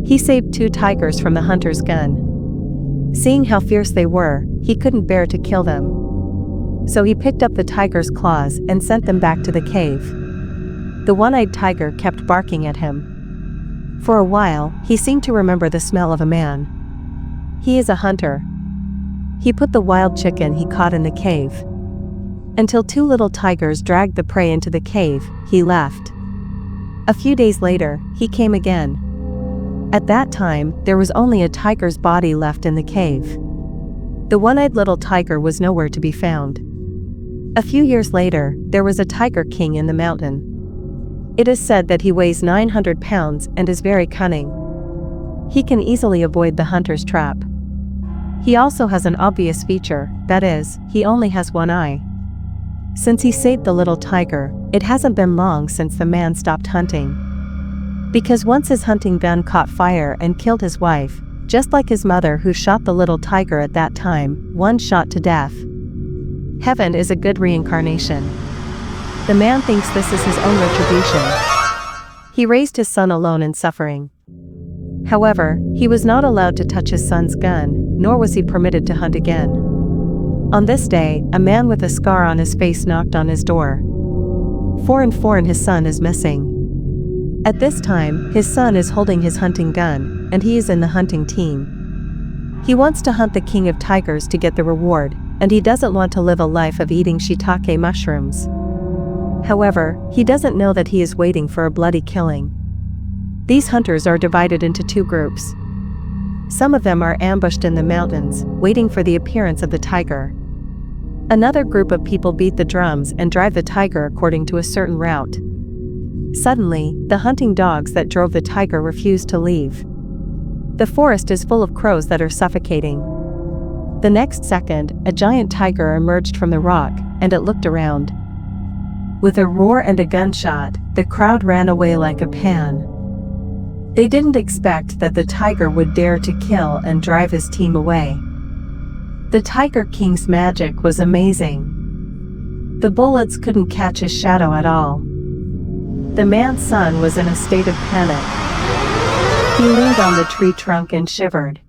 He saved 2 tigers from the hunter's gun. Seeing how fierce they were, he couldn't bear to kill them. So he picked up the tiger's claws and sent them back to the cave. The one-eyed tiger kept barking at him. For a while, he seemed to remember the smell of a man. He is a hunter. He put the wild chicken he caught in the cave. Until 2 little tigers dragged the prey into the cave, he left. A few days later, he came again. At that time, there was only a tiger's body left in the cave. The one-eyed little tiger was nowhere to be found. A few years later, there was a tiger king in the mountain. It is said that he weighs 900 pounds and is very cunning. He can easily avoid the hunter's trap. He also has an obvious feature, that is, he only has one eye. Since he saved the little tiger, it hasn't been long since the man stopped hunting. Because once his hunting gun caught fire and killed his wife, just like his mother who shot the little tiger at that time, one shot to death. Heaven is a good reincarnation. The man thinks this is his own retribution. He raised his son alone in suffering. However, he was not allowed to touch his son's gun, nor was he permitted to hunt again. On this day, a man with a scar on his face knocked on his door. 4 and his son is missing. At this time, his son is holding his hunting gun, and he is in the hunting team. He wants to hunt the king of tigers to get the reward, and he doesn't want to live a life of eating shiitake mushrooms. However, he doesn't know that he is waiting for a bloody killing. These hunters are divided into 2 groups. Some of them are ambushed in the mountains, waiting for the appearance of the tiger. Another group of people beat the drums and drive the tiger according to a certain route. Suddenly, the hunting dogs that drove the tiger refuse to leave. The forest is full of crows that are suffocating. The next second, a giant tiger emerged from the rock, and it looked around. With a roar and a gunshot, the crowd ran away like a pan. They didn't expect that the tiger would dare to kill and drive his team away. The Tiger King's magic was amazing. The bullets couldn't catch his shadow at all. The man's son was in a state of panic. He leaned on the tree trunk and shivered.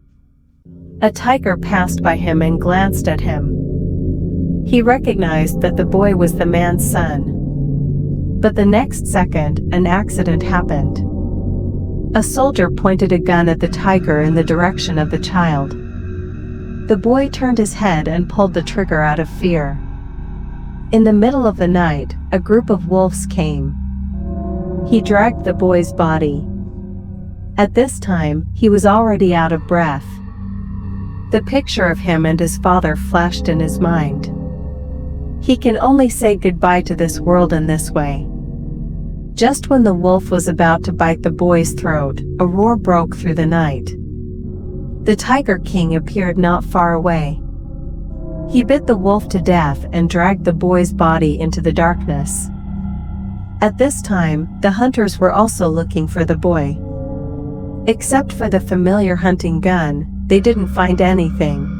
A tiger passed by him and glanced at him. He recognized that the boy was the man's son. But the next second, an accident happened. A soldier pointed a gun at the tiger in the direction of the child. The boy turned his head and pulled the trigger out of fear. In the middle of the night, a group of wolves came. He dragged the boy's body. At this time, he was already out of breath. The picture of him and his father flashed in his mind. He can only say goodbye to this world in this way. Just when the wolf was about to bite the boy's throat, a roar broke through the night. The Tiger King appeared not far away. He bit the wolf to death and dragged the boy's body into the darkness. At this time, the hunters were also looking for the boy. Except for the familiar hunting gun, they didn't find anything.